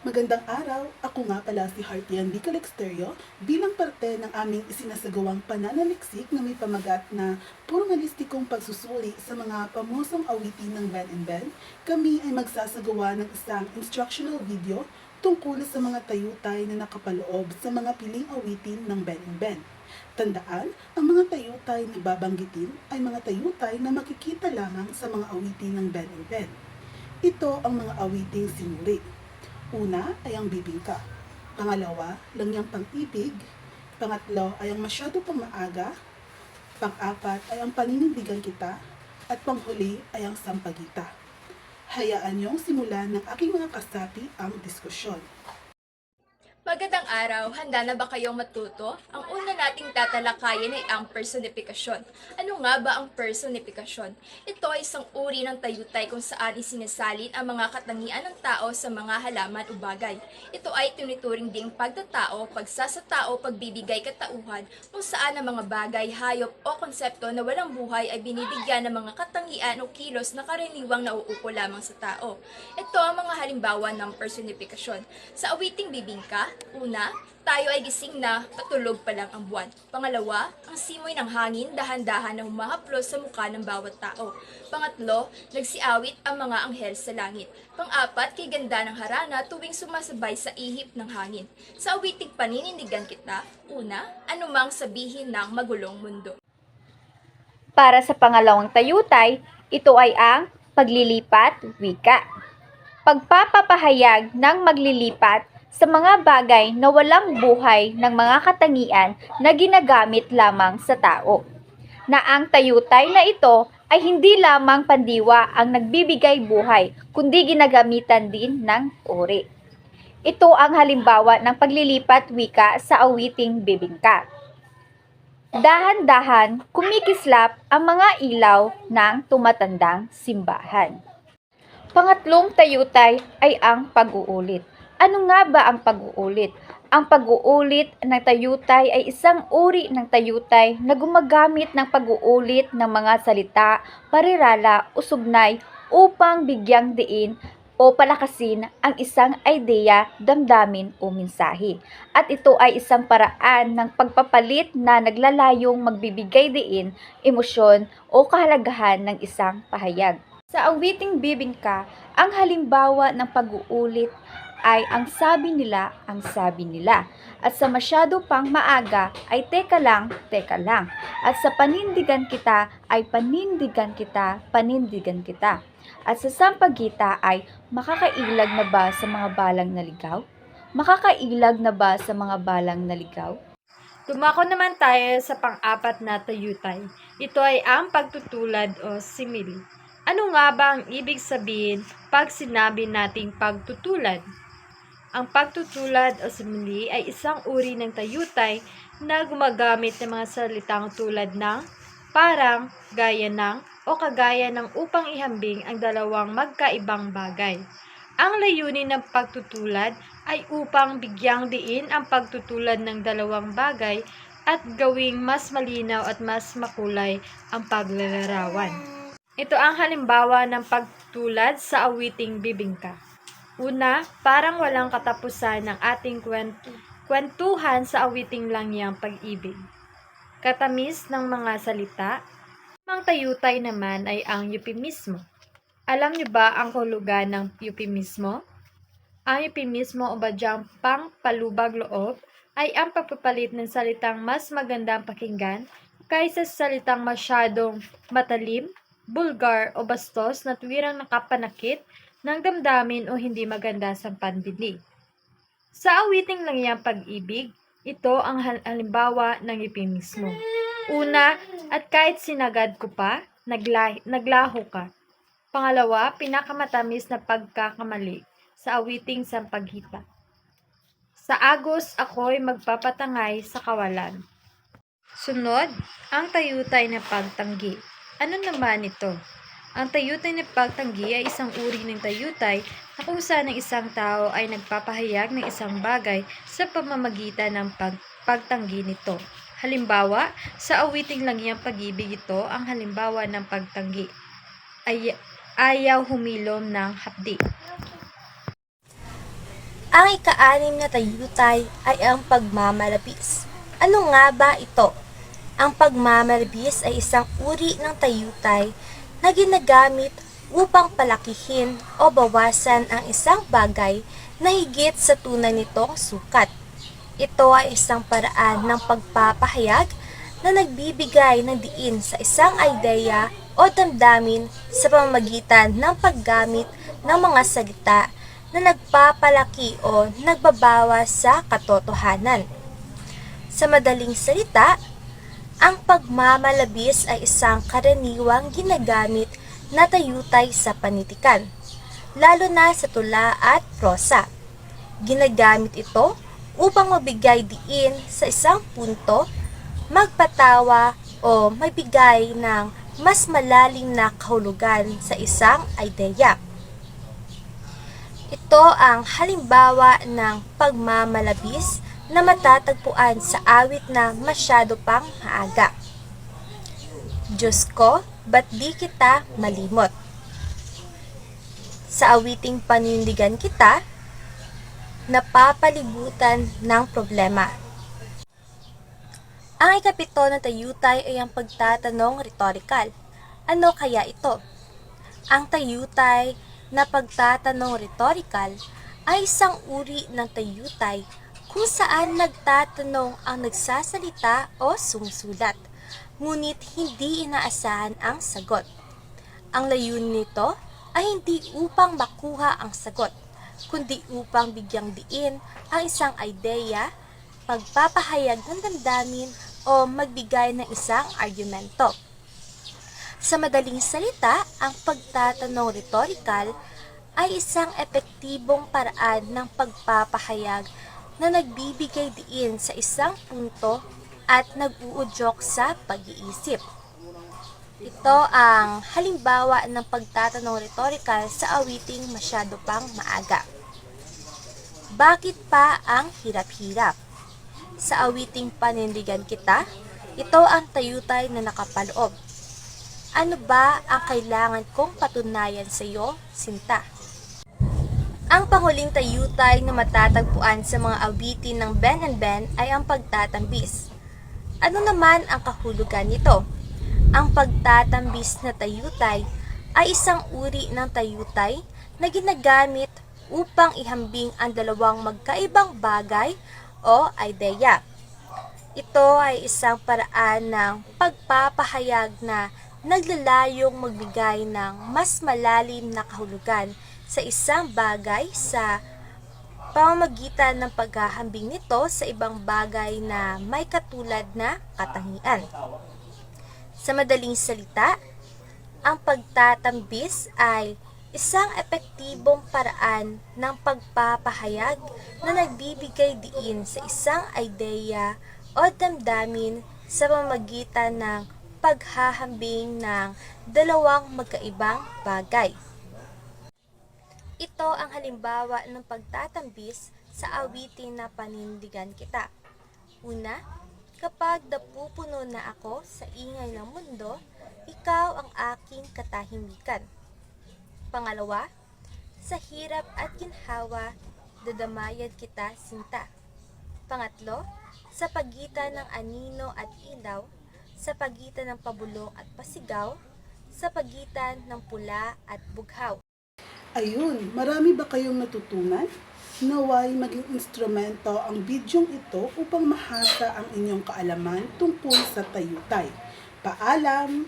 Magandang araw! Ako nga pala si Hartian D. Calixterio bilang parte ng aming isinasagawang pananaliksik na may pamagat na formalistikong pagsusuri sa mga pamosong awitin ng Ben and Ben. Kami ay magsasagawa ng isang instructional video tungkol sa mga tayutay na nakapaloob sa mga piling awitin ng Ben and Ben. Tandaan, ang mga tayutay na babanggitin ay mga tayutay na makikita lamang sa mga awitin ng Ben and Ben. Ito ang mga awiting sinuri. Una ay ang bibingka. Pangalawa, langyang pang-ibig. Pangatlo ay ang masyado pang maaga. Pang-apat ay ang paninindigan kita. At panghuli ay ang sampagita. Hayaan niyong simulan ng aking mga kasapi ang diskusyon. Magandang araw! Handa na ba kayong matuto? Ang una nating tatalakayin ay ang personifikasyon. Ano nga ba ang personifikasyon? Ito ay isang uri ng tayutay kung saan isinasalin ang mga katangian ng tao sa mga halaman o bagay. Ito ay tinuturing ding pagtatao, pagsasatao, pagbibigay katauhan, kung saan ang mga bagay, hayop o konsepto na walang buhay ay binibigyan ng mga katangian o kilos na karaniwang nauupo lamang sa tao. Ito ang mga halimbawa ng personifikasyon. Sa awiting bibingka, una, tayo ay gising na patulog pa lang ang buwan. Pangalawa, ang simoy ng hangin dahan-dahan na humahaplos sa mukha ng bawat tao. Pangatlo, nagsiawit ang mga anghel sa langit. Pang-apat, kay ganda ng harana tuwing sumasabay sa ihip ng hangin. Sa awiting paninindigan kita, una, anumang sabihin ng magulong mundo. Para sa pangalawang tayutay, ito ay ang paglilipat wika. Pagpapapahayag ng maglilipat sa mga bagay na walang buhay ng mga katangian na ginagamit lamang sa tao. Na ang tayutay na ito ay hindi lamang pandiwa ang nagbibigay buhay, kundi ginagamitan din ng uri. Ito ang halimbawa ng paglilipat wika sa awiting bibingka. Dahan-dahan, kumikislap ang mga ilaw ng tumatandang simbahan. Pangatlong tayutay ay ang pag-uulit. Ano nga ba ang pag-uulit? Ang pag-uulit ng tayutay ay isang uri ng tayutay na gumagamit ng pag-uulit ng mga salita, parirala o sugnay upang bigyang diin o palakasin ang isang ideya, damdamin o mensahe. At ito ay isang paraan ng pagpapalit na naglalayong magbibigay diin, emosyon o kahalagahan ng isang pahayag. Sa awiting bibingka, ang halimbawa ng pag-uulit ay ang sabi nila, ang sabi nila. At sa masyado pang maaga ay teka lang. At sa panindigan kita ay panindigan kita, panindigan kita. At sa sampagita ay makakailag na ba sa mga balang naligaw? Makakailag na ba sa mga balang naligaw? Dumako naman tayo sa pang-apat na tayutay. Ito ay ang pagtutulad o simile. Ano nga ba ang ibig sabihin pag sinabi nating pagtutulad? Ang pagtutulad o simile ay isang uri ng tayutay na gumagamit ng mga salitang tulad ng, parang, gaya ng, o kagaya ng upang ihambing ang dalawang magkaibang bagay. Ang layunin ng pagtutulad ay upang bigyang diin ang pagtutulad ng dalawang bagay at gawing mas malinaw at mas makulay ang paglalarawan. Ito ang halimbawa ng pagtutulad sa awiting bibingka. Una, parang walang katapusan ng ating kwentuhan sa awiting langyang pag-ibig. Katamis ng mga salita. Ang tayutay naman ay ang euphemismo. Alam niyo ba ang kahulugan ng euphemismo? Ang euphemismo o badyang pangpalubag loob ay ang pagpapalit ng salitang mas magandang pakinggan kaysa sa salitang masyadong matalim, bulgar o bastos na tuwirang nakapanakit ng damdamin o hindi maganda sa pandinig. Sa awiting langyang pag-ibig, ito ang halimbawa ng euphemismo. Una, at kahit sinagad ko pa, naglaho ka. Pangalawa, pinakamatamis na pagkakamali sa awiting sampaghita. Sa agos ako'y magpapatangay sa kawalan. Sunod, ang tayutay na pagtanggi. Ano naman ito? Ang tayutay na pagtanggi ay isang uri ng tayutay na kung saan ang isang tao ay nagpapahayag ng isang bagay sa pamamagitan ng pagtanggi nito. Halimbawa, sa awiting langyang pag-ibig ito ang halimbawa ng pagtanggi. Ayaw humilom ng hapdi. Ang ika-anim na tayutay ay ang pagmamalabis. Ano nga ba ito? Ang pagmamalabis ay isang uri ng tayutay na ginagamit upang palakihin o bawasan ang isang bagay na higit sa tunay nitong sukat. Ito ay isang paraan ng pagpapahayag na nagbibigay ng diin sa isang ideya o damdamin sa pamamagitan ng paggamit ng mga salita na nagpapalaki o nagbabawas sa katotohanan. Sa madaling salita, ang pagmamalabis ay isang karaniwang ginagamit na tayutay sa panitikan, lalo na sa tula at prosa. Ginagamit ito upang magbigay diin sa isang punto, magpatawa o magbigay ng mas malalim na kahulugan sa isang ideya. Ito ang halimbawa ng pagmamalabis na matatagpuan sa awit na masyado pang maaga. Diyos ko, ba't di kita malimot? Sa awiting panindigan kita, napapalibutan ng problema. Ang ikapito na tayutay ay ang pagtatanong rhetorical. Ano kaya ito? Ang tayutay na pagtatanong rhetorical ay isang uri ng tayutay kung saan nagtatanong ang nagsasalita o sumusulat, ngunit hindi inaasahan ang sagot. Ang layunin nito ay hindi upang makuha ang sagot, kundi upang bigyang diin ang isang ideya, pagpapahayag ng damdamin o magbigay ng isang argumento. Sa madaling salita, ang pagtatanong rhetorical ay isang epektibong paraan ng pagpapahayag na nagbibigay diin sa isang punto at nag-uudyok sa pag-iisip. Ito ang halimbawa ng pagtatanong rhetorical sa awiting masyado pang maaga. Bakit pa ang hirap-hirap? Sa awiting panindigan kita, ito ang tayutay na nakapaloob. Ano ba ang kailangan kong patunayan sa iyo, Sinta? Ang panghuling tayutay na matatagpuan sa mga awitin ng Ben and Ben ay ang pagtatambis. Ano naman ang kahulugan nito? Ang pagtatambis na tayutay ay isang uri ng tayutay na ginagamit upang ihambing ang dalawang magkaibang bagay o ideya. Ito ay isang paraan ng pagpapahayag na naglalayong magbigay ng mas malalim na kahulugan sa isang bagay sa pamamagitan ng paghahambing nito sa ibang bagay na may katulad na katangian. Sa madaling salita, ang pagtatambis ay isang epektibong paraan ng pagpapahayag na nagbibigay diin sa isang ideya o damdamin sa pamamagitan ng paghahambing ng dalawang magkaibang bagay. Ito ang halimbawa ng pagtatambis sa awitin na panindigan kita. Una, kapag napupuno na ako sa ingay ng mundo, ikaw ang aking katahimikan. Pangalawa, sa hirap at ginhawa, dadamayan kita, Sinta. Pangatlo, sa pagitan ng anino at ilaw, sa pagitan ng pabulong at pasigaw, sa pagitan ng pula at bughaw. Ayun, marami ba kayong natutunan? Naway maging instrumento ang bidyong ito upang mahasa ang inyong kaalaman tungkol sa tayutay. Paalam!